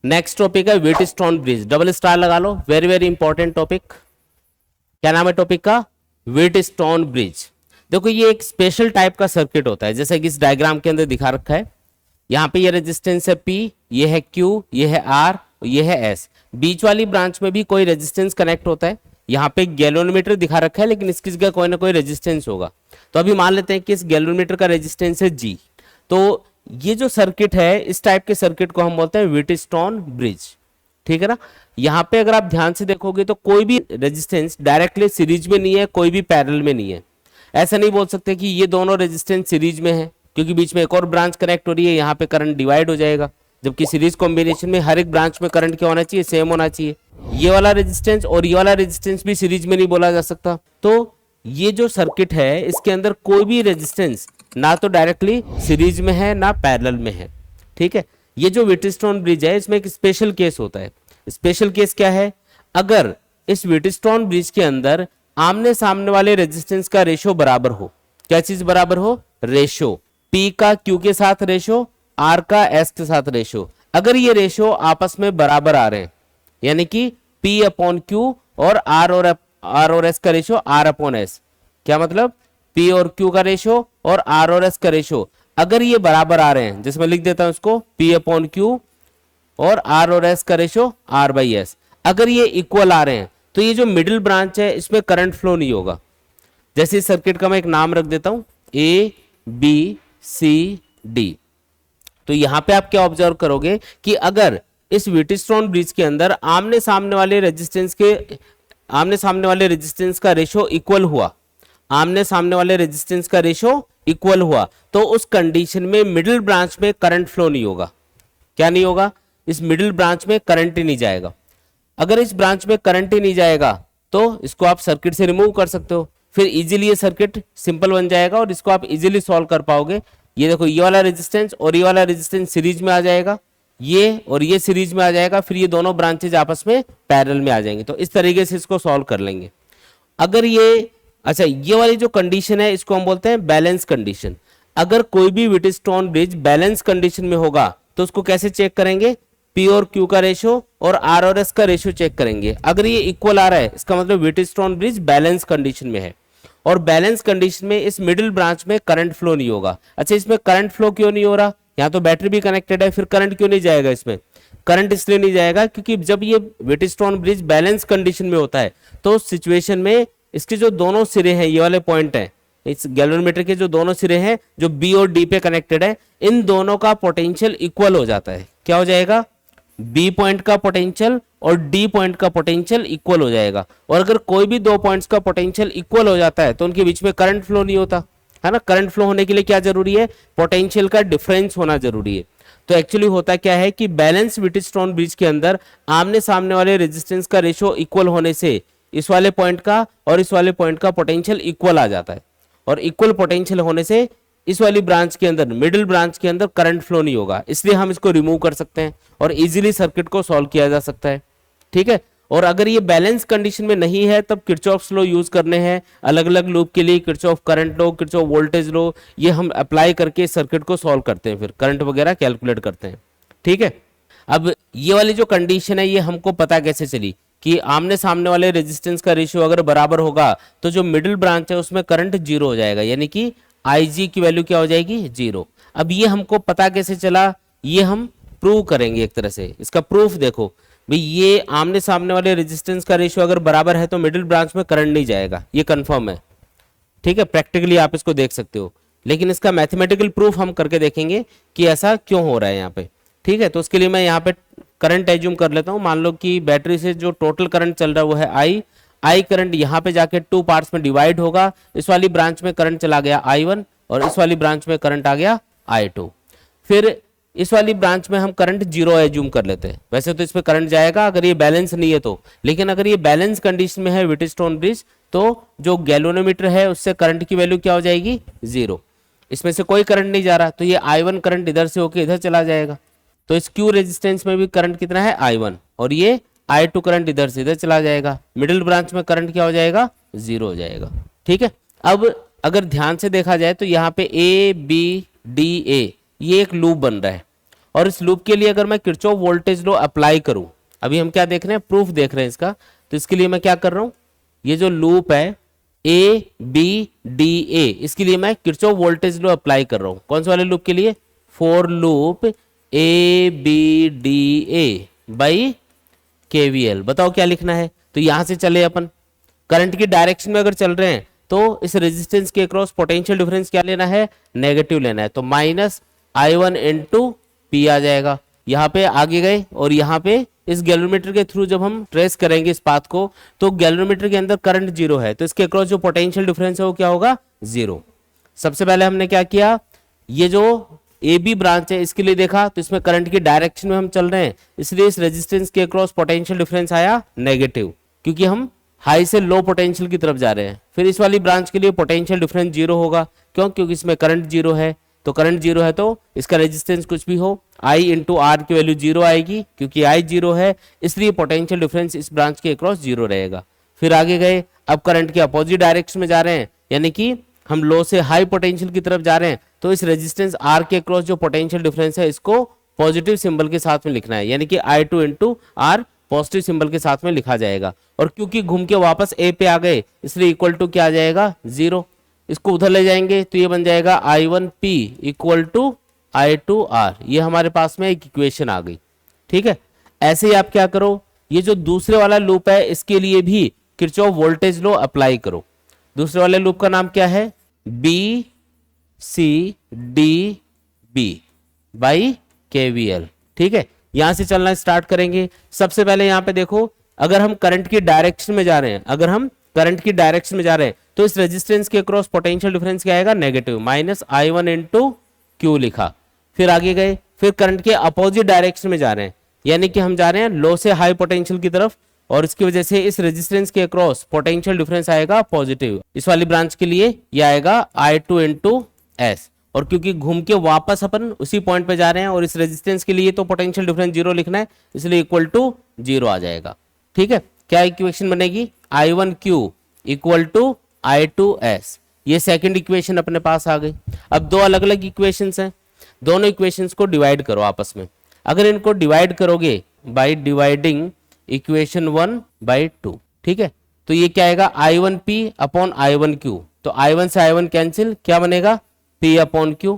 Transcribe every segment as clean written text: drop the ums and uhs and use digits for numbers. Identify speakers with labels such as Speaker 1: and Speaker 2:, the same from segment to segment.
Speaker 1: Next topic है Wheatstone bridge, double star लगा लो, very very important topic. क्या नाम है टॉपिक का? Wheatstone bridge. देखो ये एक स्पेशल टाइप का सर्किट होता है, जैसे कि इस डायग्राम के अंदर दिखा रखा है। यहाँ पे ये रेजिस्टेंस है P, ये है Q, ये है R, ये है S। बीच वाली ब्रांच में भी कोई रेजिस्टेंस कनेक्ट होता है। यहाँ पे गैलोमीटर दिखा रखा है, लेकिन इसकी जगह कोई ना कोई रेजिस्टेंस होगा। तो अभी मान लेते हैं कि इस गैलोमीटर का रेजिस्टेंस है G। तो ये जो सर्किट है, इस टाइप के सर्किट को हम बोलते हैं व्हीटस्टोन ब्रिज। ठीक है ना। यहाँ पे अगर आप ध्यान से देखोगे तो कोई भी रेजिस्टेंस डायरेक्टली सीरीज में नहीं है, कोई भी पैरेलल में नहीं है। ऐसा नहीं बोल सकते कि ये दोनों रेजिस्टेंस सीरीज में है, क्योंकि बीच में एक और ब्रांच कनेक्ट हो रही है, यहाँ पे करंट डिवाइड हो जाएगा। जबकि सीरीज कॉम्बिनेशन में हर एक ब्रांच में करंट क्या होना चाहिए? सेम होना चाहिए। ये वाला रेजिस्टेंस और ये वाला रेजिस्टेंस भी सीरीज में नहीं बोला जा सकता। तो ये जो सर्किट है, इसके अंदर कोई भी रेजिस्टेंस ना तो डायरेक्टली सीरीज में है ना पैरेलल में है। ठीक है। ये जो व्हीटस्टोन ब्रिज है, इसमें एक स्पेशल केस होता है। स्पेशल केस क्या है? अगर इस व्हीटस्टोन ब्रिज के अंदर आमने सामने वाले रेजिस्टेंस का रेशो बराबर हो। क्या चीज बराबर हो? रेशो। P का Q के साथ रेशो, R का S के साथ रेशो। अगर ये रेशो आपस में बराबर आ रहे हैं, यानी कि P अपॉन Q और R और S का रेशो R अपॉन S। क्या मतलब? P और Q का रेशो और R और S का रेशो अगर ये बराबर आ रहे हैं, जैसे मैं लिख देता हूं इसको, P अपॉन Q और R और S का रेशो R बाई S, अगर ये इक्वल आ रहे हैं, तो ये जो मिडिल ब्रांच है इसमें करंट फ्लो नहीं होगा। जैसे इस सर्किट का मैं एक नाम रख देता हूं, A B C D। तो यहां पे आप क्या ऑब्जर्व करोगे कि अगर इस व्हीटस्टोन ब्रिज के अंदर आमने सामने वाले रेजिस्टेंस का रेशो इक्वल हुआ, आमने सामने वाले रेजिस्टेंस का रेशो इक्वल हुआ, तो उस कंडीशन में मिडिल ब्रांच में करंट फ्लो नहीं होगा। क्या नहीं होगा? इस मिडिल ब्रांच में करंट ही नहीं जाएगा। अगर इस ब्रांच में करंट ही नहीं जाएगा तो इसको आप सर्किट से रिमूव कर सकते हो, फिर इजीली ये सर्किट सिंपल बन जाएगा और इसको आप इजीली सॉल्व कर पाओगे। ये देखो, ये वाला रेजिस्टेंस और ये वाला रेजिस्टेंस सीरीज में आ जाएगा, ये और ये सीरीज में आ जाएगा, फिर ये दोनों ब्रांचेज आपस में पैरेलल में आ जाएंगे। तो इस तरीके से इसको सॉल्व कर लेंगे। अगर ये, अच्छा, ये वाली जो कंडीशन है इसको हम बोलते हैं बैलेंस कंडीशन। अगर कोई भी व्हीटस्टोन ब्रिज बैलेंस कंडीशन में होगा तो उसको कैसे चेक करेंगे? P और Q का रेशो और R और S का रेशो चेक करेंगे। अगर ये इक्वल आ रहा है, इसका मतलब व्हीटस्टोन ब्रिज बैलेंस कंडीशन में है। और बैलेंस कंडीशन में इस मिडिल ब्रांच में करंट फ्लो नहीं होगा। अच्छा, इसमें करंट फ्लो क्यों नहीं हो रहा? यहाँ तो बैटरी भी कनेक्टेड है, फिर करंट क्यों नहीं जाएगा इसमें? करंट इसलिए नहीं जाएगा क्योंकि जब ये व्हीटस्टोन ब्रिज बैलेंस कंडीशन में होता है तो उस सिचुएशन में इसके जो दोनों सिरे हैं, ये वाले पॉइंट हैं, इस गैलोमीटर के जो दोनों सिरे हैं जो B और D पे कनेक्टेड है, इन दोनों का पोटेंशियल इक्वल हो जाता है। क्या हो जाएगा? B पॉइंट का पोटेंशियल और D पॉइंट का पोटेंशियल इक्वल हो जाएगा। और अगर कोई भी दो पॉइंट्स का पोटेंशियल इक्वल हो जाता है तो उनके बीच में करंट फ्लो नहीं होता है ना। करंट फ्लो होने के लिए क्या जरूरी है? पोटेंशियल का डिफरेंस होना जरूरी है। तो एक्चुअली होता क्या है कि बैलेंस व्हीटस्टोन ब्रिज के अंदर आमने सामने वाले रेजिस्टेंस का रेशो इक्वल होने से इस वाले पॉइंट का और इस वाले पॉइंट का पोटेंशियल इक्वल आ जाता है। और इक्वल पोटेंशियल होने से इस वाली ब्रांच के अंदर, मिडिल ब्रांच के अंदर करंट फ्लो नहीं होगा, इसलिए हम इसको रिमूव कर सकते हैं और इजीली सर्किट को सॉल्व किया जा सकता है। ठीक है। और अगर ये बैलेंस कंडीशन में नहीं है तब किरचॉफ्स लॉ यूज करने हैं अलग अलग लूप के लिए। Kirchhoff current law, Kirchhoff voltage law, ये हम अप्लाई करके सर्किट को सॉल्व करते हैं, फिर करंट वगैरह कैलकुलेट करते हैं। ठीक है। अब ये वाली जो कंडीशन है, ये हमको पता कैसे चली कि आमने सामने वाले रेजिस्टेंस का रेशियो अगर बराबर होगा तो जो मिडिल ब्रांच है उसमें करंट जीरो हो जाएगा, यानी कि IG की वैल्यू क्या हो जाएगी? जीरो। अब ये हमको पता कैसे चला? ये हम प्रूव करेंगे एक तरह से। इसका प्रूफ देखो भाई, ये आमने सामने वाले रेजिस्टेंस का रेशियो अगर बराबर है तो मिडिल ब्रांच में करंट नहीं जाएगा, ये कंफर्म है। ठीक है। प्रैक्टिकली आप इसको देख सकते हो, लेकिन इसका मैथमेटिकल प्रूफ हम करके देखेंगे कि ऐसा क्यों हो रहा है यहाँ पे। ठीक है। तो उसके लिए मैं यहाँ पे करंट एज्यूम कर लेता हूँ। मान लो कि बैटरी से जो टोटल करंट चल रहा है वो है I करंट यहाँ पे जाके टू पार्ट्स में डिवाइड होगा। इस वाली ब्रांच में करंट चला गया I1 और इस वाली ब्रांच में करंट आ गया I2। फिर इस वाली ब्रांच में हम करंट जीरो एज्यूम कर लेते हैं। वैसे तो इसमें करंट जाएगा अगर ये बैलेंस नहीं है तो, लेकिन अगर ये बैलेंस कंडीशन में है व्हीटस्टोन ब्रिज, तो जो गैल्वेनोमीटर है उससे करंट की वैल्यू क्या हो जाएगी? जीरो। इसमें से कोई करंट नहीं जा रहा, तो ये I1 करंट इधर से होके इधर चला जाएगा। तो इस Q रेजिस्टेंस में भी करंट कितना है? I1। और ये I2 करंट इधर से इधर चला जाएगा। मिडिल ब्रांच में करंट क्या हो जाएगा? जीरो हो जाएगा। ठीक है। अब अगर ध्यान से देखा जाए तो यहाँ पे A B D A ये एक लूप बन रहा है और इस लूप के लिए अगर मैं किरचॉफ वोल्टेज लॉ अप्लाई करूं, अभी हम क्या देख रहे हैं, प्रूफ देख रहे हैं इसका, तो इसके लिए मैं क्या कर रहा हूं, ये जो लूप है ए बी डी ए, इसके लिए मैं किरचॉफ वोल्टेज लॉ अप्लाई कर रहा हूं। कौन से वाले लूप के लिए, for loop A B D A by KVL. बताओ क्या लिखना है, तो यहां से चले अपन करंट की डायरेक्शन में अगर चल रहे हैं तो इस रेजिस्टेंस के अक्रॉस पोटेंशियल डिफरेंस क्या लेना है, नेगेटिव लेना है, तो माइनस I1 इंटू पी आ जाएगा। यहाँ पे आगे गए और यहाँ पे इस गैल्वेनोमीटर के थ्रू जब हम ट्रेस करेंगे इस पाथ को, तो गैल्वेनोमीटर के अंदर करंट जीरो है, तो इसके अक्रॉस जो पोटेंशियल डिफरेंस है वो क्या होगा, जीरो। सबसे पहले हमने क्या किया, ये जो ए बी ब्रांच है इसके लिए देखा, तो इसमें करंट की डायरेक्शन में हम चल रहे हैं, इसलिए इस रेजिस्टेंस के अक्रॉस पोटेंशियल डिफरेंस आया नेगेटिव, क्योंकि हम हाई से लो पोटेंशियल की तरफ जा रहे हैं। फिर इस वाली ब्रांच के लिए पोटेंशियल डिफरेंस जीरो होगा, क्यों, क्योंकि इसमें करंट जीरो है, तो करंट जीरो है तो इसका रेजिस्टेंस कुछ भी हो, आई इंटू आर की वैल्यू जीरो आएगी, क्योंकि आई जीरो है इसलिए पोटेंशियल डिफरेंस इस ब्रांच के अक्रॉस जीरो रहेगा। फिर आगे गए, अब करंट के अपोजिट डायरेक्शन में जा रहे हैं, यानी कि हम लो से हाई पोटेंशियल की तरफ जा रहे हैं, तो इस रेजिस्टेंस आर के अक्रॉस जो पोटेंशियल डिफरेंस है इसको पॉजिटिव सिंबल के साथ में लिखना है, यानी कि I two into R positive symbol के साथ में लिखा जाएगा। और क्योंकि घूम के वापस ए पे आ गए इसलिए इक्वल टू क्या आ जाएगा, जीरो। इसको उधर ले जाएंगे तो ये बन जाएगा I1P इक्वल टू I2R। ये हमारे पास में एक इक्वेशन आ गई, ठीक है। ऐसे ही आप क्या करो, ये जो दूसरे वाला लूप है इसके लिए भी किरचॉफ वोल्टेज लॉ अप्लाई करो। दूसरे वाले लूप का नाम क्या है, B C D B by KVL, ठीक है। यहां से चलना स्टार्ट करेंगे। सबसे पहले यहां पे देखो, अगर हम करंट की डायरेक्शन में जा रहे हैं, अगर हम करंट की डायरेक्शन में जा रहे हैं तो इस रेजिस्टेंस के अक्रॉस पोटेंशियल डिफरेंस क्या आएगा, negative, minus I1 into Q लिखा। फिर आगे गए, फिर करंट के अपोजिट डायरेक्शन में जा रहे हैं, यानी कि हम जा रहे हैं लो से हाई पोटेंशियल की तरफ, और इसकी वजह से इस रेजिस्टेंस के अक्रॉस पोटेंशियल डिफरेंस आएगा पॉजिटिव। इस वाली ब्रांच के लिए ये आएगा I2 इंटू एस, और क्योंकि घूम के वापस अपन उसी पॉइंट पे जा रहे हैं और इस रेजिस्टेंस के लिए तो पोटेंशियल डिफरेंस जीरो लिखना है, इसलिए इक्वल टू जीरो आ जाएगा, ठीक है। क्या इक्वेशन बनेगी, I1Q इक्वल टू I2S। ये सेकंड इक्वेशन अपने पास आ गई। अब दो अलग अलग इक्वेशंस हैं, दोनों इक्वेशंस को डिवाइड करो आपस में। अगर इनको डिवाइड करोगे बाय डिवाइडिंग इक्वेशन 1 बाय 2, ठीक है, तो ये क्या आएगा, I1P अपॉन I1Q, तो I1 से I1 कैंसिल, क्या बनेगा, P अपॉन Q,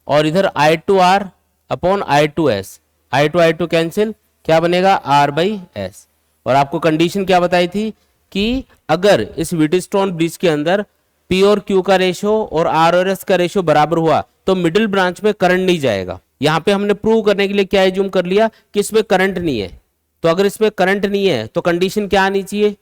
Speaker 1: और इधर I2R upon I2S, I2 cancel, क्या बनेगा, R बाई S। और आपको कंडीशन क्या बताई थी कि अगर इस व्हीटस्टोन ब्रिज के अंदर P और Q का रेशो और R और S का रेशो बराबर हुआ तो मिडिल ब्रांच में करंट नहीं जाएगा। यहाँ पे हमने प्रूव करने के लिए क्या एज्यूम कर लिया कि इसमें करंट नहीं है, तो अगर इसमें करंट नहीं है तो कंडीशन क्या आनी चाहिए,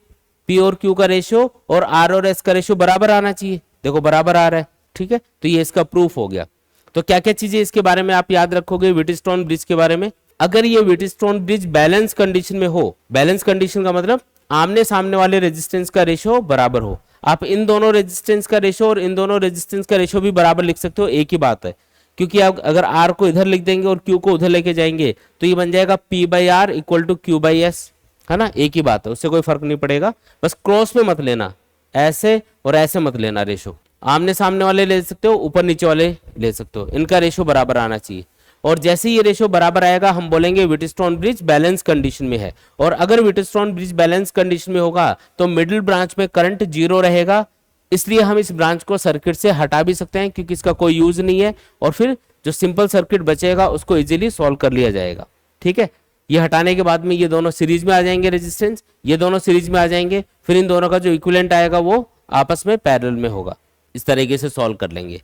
Speaker 1: P और Q का रेशो और R और S का रेशो बराबर आना चाहिए। देखो बराबर आ रहा है, ठीक है, तो ये इसका प्रूफ हो गया। तो क्या क्या चीजें इसके बारे में आप याद रखोगे व्हीटस्टोन ब्रिज के बारे में, अगर ये व्हीटस्टोन ब्रिज बैलेंस कंडीशन में हो, बैलेंस कंडीशन का मतलब आमने सामने वाले रेजिस्टेंस का रेशो बराबर हो, आप इन दोनों रेजिस्टेंस का रेशो और इन दोनों रेजिस्टेंस का रेशो भी बराबर लिख सकते हो, एक ही बात है। क्योंकि आप अगर R को इधर लिख देंगे और Q को उधर लेके जाएंगे तो ये बन जाएगा P by R equal to Q by S, है ना, एक ही बात है, उससे कोई फर्क नहीं पड़ेगा। बस क्रॉस में मत लेना, ऐसे और ऐसे मत लेना रेशो, आमने सामने वाले ले सकते हो, ऊपर नीचे वाले ले सकते हो, इनका रेशो बराबर आना चाहिए। और जैसे ही ये रेशो बराबर आएगा हम बोलेंगे व्हीटस्टोन ब्रिज बैलेंस कंडीशन में है। और अगर व्हीटस्टोन ब्रिज बैलेंस कंडीशन में होगा तो मिडिल ब्रांच में करंट जीरो रहेगा, इसलिए हम इस ब्रांच को सर्किट से हटा भी सकते हैं क्योंकि इसका कोई यूज नहीं है, और फिर जो सिंपल सर्किट बचेगा उसको इजीली सॉल्व कर लिया जाएगा, ठीक है। ये हटाने के बाद में ये दोनों सीरीज में आ जाएंगे रेजिस्टेंस, ये दोनों सीरीज में आ जाएंगे, फिर इन दोनों का जो इक्विवेलेंट आएगा वो आपस में पैरेलल में होगा। इस तरीके से सॉल्व कर लेंगे,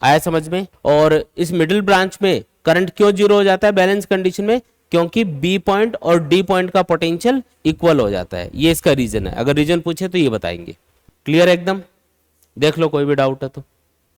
Speaker 1: आया समझ में। और इस मिडिल ब्रांच में करंट क्यों जीरो हो जाता है बैलेंस कंडीशन में, क्योंकि बी पॉइंट और डी पॉइंट का पोटेंशियल इक्वल हो जाता है, ये इसका रीजन है। अगर रीजन पूछे तो ये बताएंगे। क्लियर एकदम, देख लो कोई भी डाउट है तो।